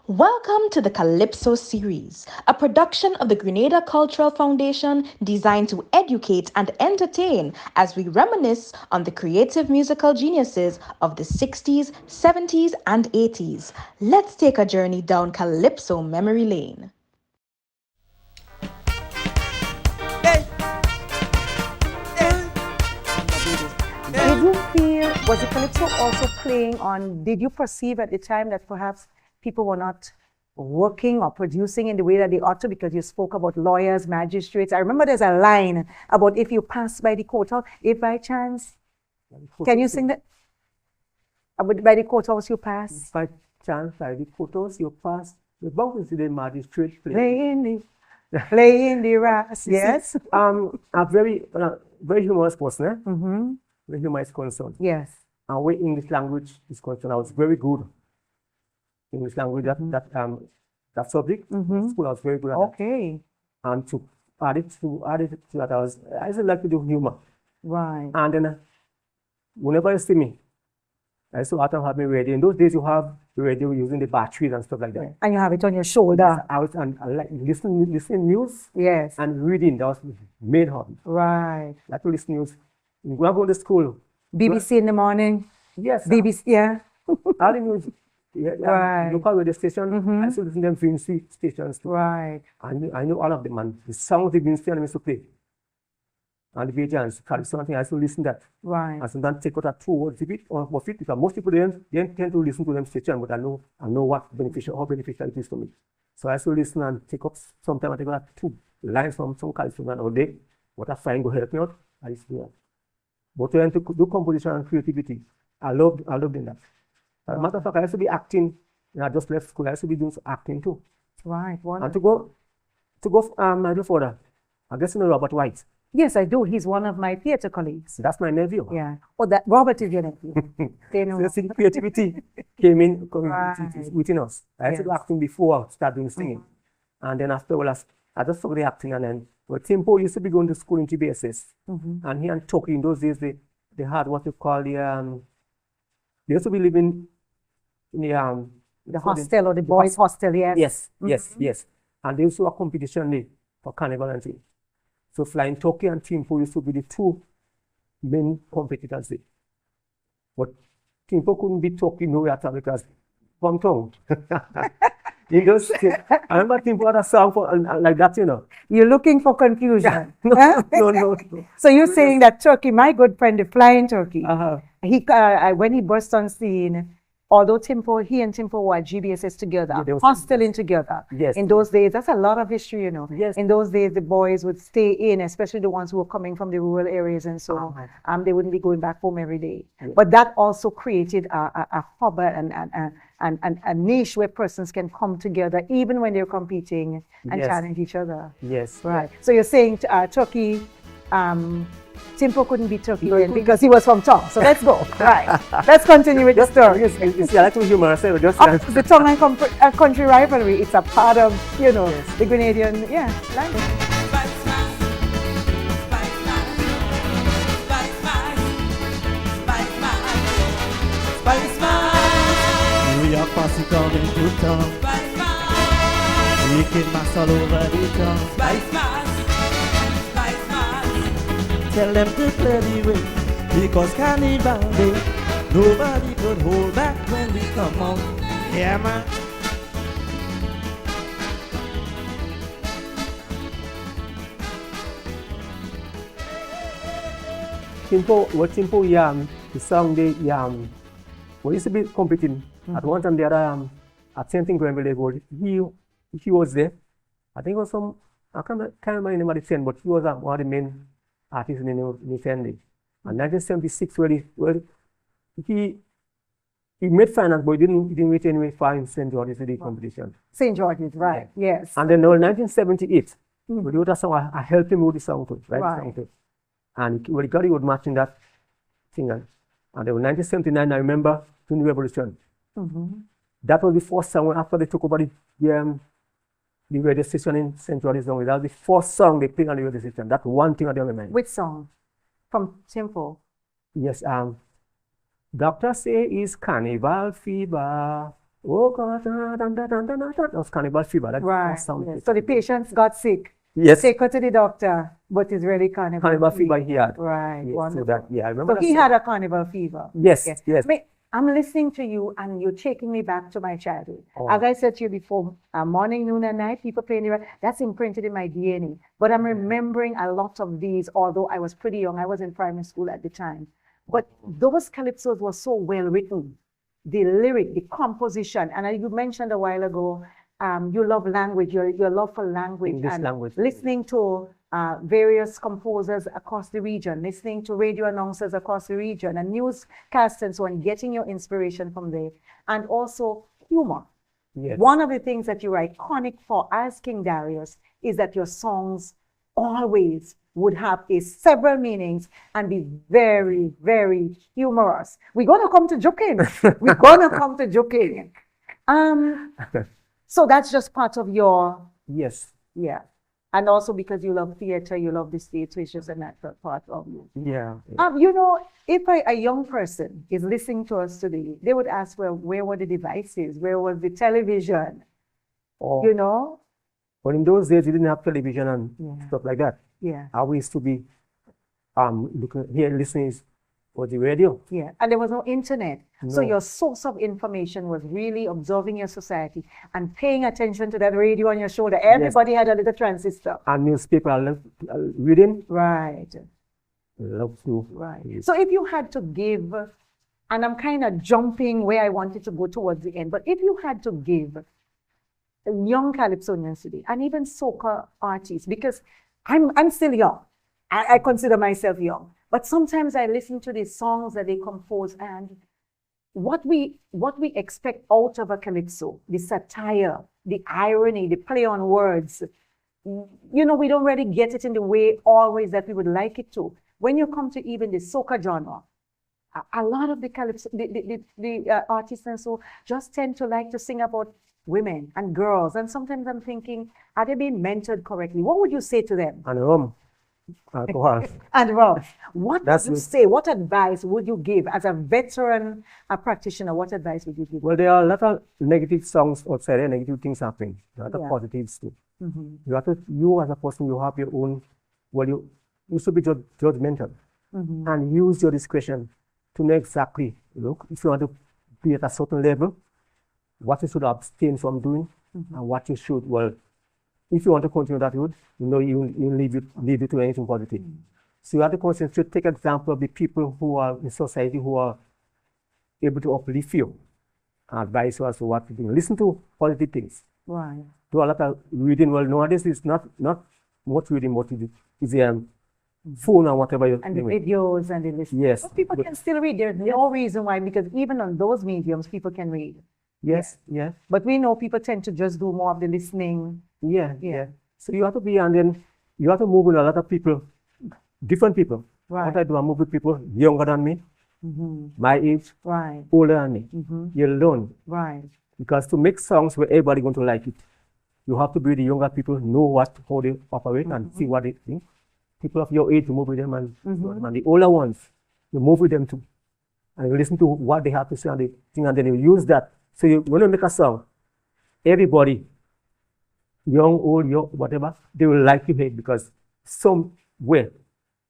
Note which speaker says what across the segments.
Speaker 1: Welcome to the Calypso series, a production of the Grenada Cultural Foundation designed to educate and entertain as we reminisce on the creative musical geniuses of the 60s, 70s, and 80s. Let's take a journey down Calypso memory lane.
Speaker 2: Did you feel, was the Calypso also playing on, did you perceive at the time that perhaps people were not working or producing in the way that they ought to, because you spoke about lawyers, magistrates? I remember there's a line about if you pass by the courthouse, if by chance, can you sing that? By the courthouse you pass?
Speaker 3: By chance, by the courthouse you pass, the bound to see the magistrate
Speaker 2: Play in the grass, yes?
Speaker 3: A very humorous person, very humorous concern.
Speaker 2: Yes.
Speaker 3: And where English language is concerned, I was very good. English language, that subject, school I was very good at.
Speaker 2: Okay.
Speaker 3: And to add it to that, I used to like to do humor.
Speaker 2: Right.
Speaker 3: And then whenever you see me, I used to often have me radio. In those days, you have the radio using the batteries and stuff like that.
Speaker 2: And you have it on your shoulder.
Speaker 3: I like listening news.
Speaker 2: Yes.
Speaker 3: And reading. That was main hobby.
Speaker 2: Right.
Speaker 3: I like to listen news. When I go to school.
Speaker 2: BBC in the morning.
Speaker 3: Yes.
Speaker 2: BBC, yeah.
Speaker 3: All the news. Yeah,
Speaker 2: Right.
Speaker 3: Local radio station. I used to listen to them Vinci stations too.
Speaker 2: Right.
Speaker 3: I know all of them, and the song of the Vinci I used to play. And the Vajans, Calypso, something I used to listen to that.
Speaker 2: Right.
Speaker 3: And sometimes take out a 2 words of it or of it, because most people they tend to listen to them station, but I know how beneficial it is to me. So I used to listen and take up, sometimes I take out 2 lines from some Calypso all day. What I find will help me out, I used to do that. But to do composition and creativity, I loved doing that. As a matter of fact, I used to be acting, I just left school, I used to be doing some acting too.
Speaker 2: Right.
Speaker 3: And to go my little further, I guess you know Robert White.
Speaker 2: Yes, I do. He's one of my theater colleagues.
Speaker 3: That's my nephew.
Speaker 2: Yeah. Oh, that Robert is your nephew. They know.
Speaker 3: So the creativity came
Speaker 2: Right.
Speaker 3: within us. I used to do acting before I started doing singing. And then after, I just saw the acting. And then, Timpo used to be going to school in TBSS. And he and Toki, in those days, they had what you call they used to be living in
Speaker 2: The hostel or the boys' hostel, yes.
Speaker 3: Yes. And they used to have a competition for carnival and things. So Flying Turkey and Timpo used to be the 2 main competitors there. But Timpo couldn't beat Turkey no at all because from tongue. I remember Timpo had a song for like that, you know.
Speaker 2: You're looking for confusion.
Speaker 3: No.
Speaker 2: So you're saying that Turkey, my good friend, the Flying Turkey,
Speaker 3: Uh-huh.
Speaker 2: he when he burst on scene, although he and Timpo were at GBSS together,
Speaker 3: Yeah, they were
Speaker 2: hosteling together.
Speaker 3: Yes.
Speaker 2: In those days, that's a lot of history, you know.
Speaker 3: Yes.
Speaker 2: In those days, the boys would stay in, especially the ones who were coming from the rural areas and so on. They wouldn't be going back home every day.
Speaker 3: Yeah.
Speaker 2: But that also created a hub and a niche where persons can come together, even when they're competing and
Speaker 3: Yes.
Speaker 2: challenge each other.
Speaker 3: Yes.
Speaker 2: Right. So you're saying Turkey, Timpo couldn't be Turkey
Speaker 3: No, he
Speaker 2: then
Speaker 3: couldn't.
Speaker 2: because he was from Tongue. So let's go. Right. Let's continue with the story.
Speaker 3: You see, I like to humor. So just
Speaker 2: The tongue and country rivalry, it's a part of, the Grenadian, language.
Speaker 4: New York posse coming to town. Wicked mass all over the town. Tell them to play the way, because Carnival Day, nobody could hold back when we come on. Yeah, man.
Speaker 3: Timpo, the song we used to be competing. At one time, there at same thing Granville Gold. He was there. I think it was I can't remember the name of the ten, but he was one of the main artists in the ten day. And 1976, where he made finance, but he didn't reach anywhere far in St. George's the competition.
Speaker 2: St. George's, right, yes.
Speaker 3: And then in 1978, we wrote a song. I helped him with the song too, right?
Speaker 2: Right.
Speaker 3: The song too. And when he got it, he was matching that singer. And then in 1979, I remember during the revolution. That was the first song after they took over the radio station in St. George's. That was the first song they played on the radio station. That's one thing I don't remember.
Speaker 2: Which song? From Timpo?
Speaker 3: Yes. Doctor say it's carnival fever. Oh God, that was Carnival Fever. That
Speaker 2: Right.
Speaker 3: sound.
Speaker 2: Yes. So the patients got sick.
Speaker 3: Yes,
Speaker 2: Take her to the doctor, but it's really carnival
Speaker 3: Carnival
Speaker 2: fever.
Speaker 3: Fever he had.
Speaker 2: Right.
Speaker 3: Yes, so
Speaker 2: Wonderful.
Speaker 3: that, yeah, I remember
Speaker 2: So
Speaker 3: that
Speaker 2: he
Speaker 3: song.
Speaker 2: had a carnival fever.
Speaker 3: Yes,
Speaker 2: Yes.
Speaker 3: yes.
Speaker 2: I'm listening to you and you're taking me back to my childhood.
Speaker 3: Oh.
Speaker 2: As I said to you before, morning, noon, and night, people playing the that's imprinted in my DNA. But I'm remembering a lot of these, although I was pretty young. I was in primary school at the time. But those calypsos were so well written. The lyric, the composition, and you mentioned a while ago, you love language, your love for language.
Speaker 3: English
Speaker 2: and
Speaker 3: language.
Speaker 2: listening to various composers across the region, listening to radio announcers across the region, and newscasts and so on, getting your inspiration from there, and also humor.
Speaker 3: Yes.
Speaker 2: One of the things that you're iconic for as King Darius is that your songs always would have several meanings and be very, very humorous. We're gonna come to joking. We're gonna come to joking. So that's just part of your,
Speaker 3: Yes.
Speaker 2: yeah. And also because you love theater, you love the stage, which is a natural part of you.
Speaker 3: Yeah.
Speaker 2: You know, if a young person is listening to us today, they would ask, well, where were the devices? Where was the television?
Speaker 3: Or,
Speaker 2: You know?
Speaker 3: but in those days, we didn't have television and
Speaker 2: Yeah.
Speaker 3: stuff like that.
Speaker 2: Yeah.
Speaker 3: I used to be listening for the radio.
Speaker 2: Yeah, and there was no internet. So
Speaker 3: No.
Speaker 2: your source of information was really observing your society and paying attention to that radio on your shoulder. Everybody had a little transistor.
Speaker 3: And newspaper, I love reading.
Speaker 2: Right,
Speaker 3: Love to.
Speaker 2: right. So if you had to give, and I'm kind of jumping where I wanted to go towards the end, but if you had to give young Calypsonians today, and even soca artists, because I'm still young. I consider myself young. But sometimes I listen to these songs that they compose, and what we expect out of a calypso, the satire, the irony, the play on words, you know, we don't really get it in the way always that we would like it to. When you come to even the soca genre, a lot of the calypso, the artists and so just tend to like to sing about women and girls. And sometimes I'm thinking, are they being mentored correctly? What would you say to them?
Speaker 3: And rum. Alcohol.
Speaker 2: And Rob, what
Speaker 3: That's
Speaker 2: would you
Speaker 3: good.
Speaker 2: say? What advice would you give as a veteran, a practitioner? What advice would you give?
Speaker 3: Well, there are a lot of negative songs outside there, negative things happening. A lot of
Speaker 2: Yeah.
Speaker 3: positives too.
Speaker 2: Mhm.
Speaker 3: You as a person, you have your own, well, you should be judgmental
Speaker 2: Mhm.
Speaker 3: and use your discretion to know exactly, look, if you want to be at a certain level, what you should abstain from doing and what you should, well, if you want to continue that road, you know, you leave it to anything positive. So you have to concentrate, take example of the people who are in society who are able to uplift you, advise you as to what to do. Listen to positive things.
Speaker 2: Right.
Speaker 3: Do a lot of reading. Well, nowadays it's not much reading, what is phone or whatever you're
Speaker 2: And the
Speaker 3: doing.
Speaker 2: videos and the list.
Speaker 3: Yes.
Speaker 2: But people can still read. There's no reason why, because even on those mediums, people can read.
Speaker 3: Yes, yeah.
Speaker 2: But we know people tend to just do more of the listening.
Speaker 3: Yeah,
Speaker 2: Yeah.
Speaker 3: yeah. So you have to be, and then you have to move with a lot of people, different people.
Speaker 2: Right.
Speaker 3: What I do, I move with people younger than me, my age,
Speaker 2: Right.
Speaker 3: older than me. You learn.
Speaker 2: Right.
Speaker 3: Because to make songs where everybody going to like it, you have to be with the younger people, know how they operate and see what they think. People of your age, you move with them, and the older ones, you move with them too. And you listen to what they have to say and they think, and then you use that. So when you make a song, everybody, young, old, whatever, they will like you because somewhere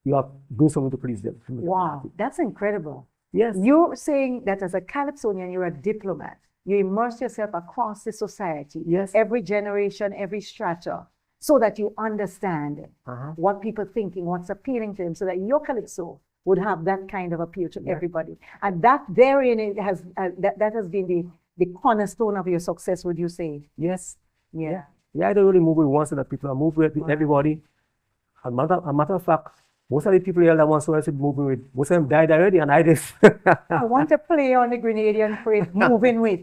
Speaker 3: you are doing something to please them.
Speaker 2: Wow, that's incredible.
Speaker 3: Yes.
Speaker 2: You're saying that as a Calypsonian, you're a diplomat. You immerse yourself across the society,
Speaker 3: Yes.
Speaker 2: every generation, every strata, so that you understand
Speaker 3: Uh-huh.
Speaker 2: what people are thinking, what's appealing to them, so that your Calypso would have that kind of appeal to everybody. And that therein it has that has been the cornerstone of your success, would you say?
Speaker 3: Yes.
Speaker 2: Yeah.
Speaker 3: Yeah, I don't really move with one set of people. I move with everybody. A matter of fact, most of the people here that once I should move with, most of them died already, and I just.
Speaker 2: I want to play on the Grenadian phrase, moving with.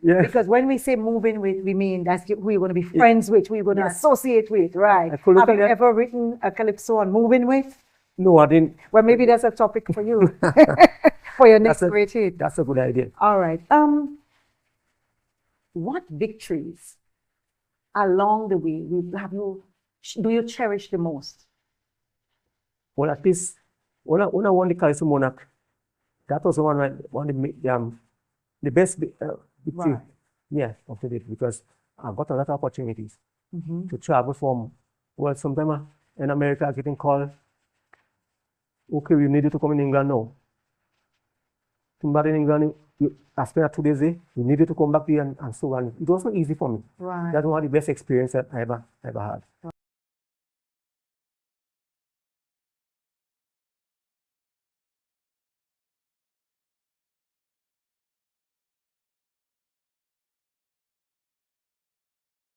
Speaker 3: Yeah.
Speaker 2: Because when we say moving with, we mean that's who we're going to be friends with, who we're going to
Speaker 3: Yes.
Speaker 2: associate with, right?
Speaker 3: I could look
Speaker 2: Have
Speaker 3: at
Speaker 2: you
Speaker 3: that.
Speaker 2: ever written a Calypso on moving with?
Speaker 3: No, I didn't.
Speaker 2: Well, maybe that's a topic for you, for your next
Speaker 3: That's a-
Speaker 2: great hit.
Speaker 3: That's a good idea.
Speaker 2: All right. What victories along the way do you cherish the most?
Speaker 3: Well, at least when I won the Calypso Monarch, that was one of the best victory
Speaker 2: Right.
Speaker 3: Yeah, up to date because I've got a lot of opportunities
Speaker 2: Mm-hmm.
Speaker 3: to travel from, well, sometimes in America getting called, okay, we need you to come in England now. Somebody in England, after 2 days, we need you to come back here and so on. It wasn't easy for me.
Speaker 2: Right.
Speaker 3: That's one of the best experiences I ever had.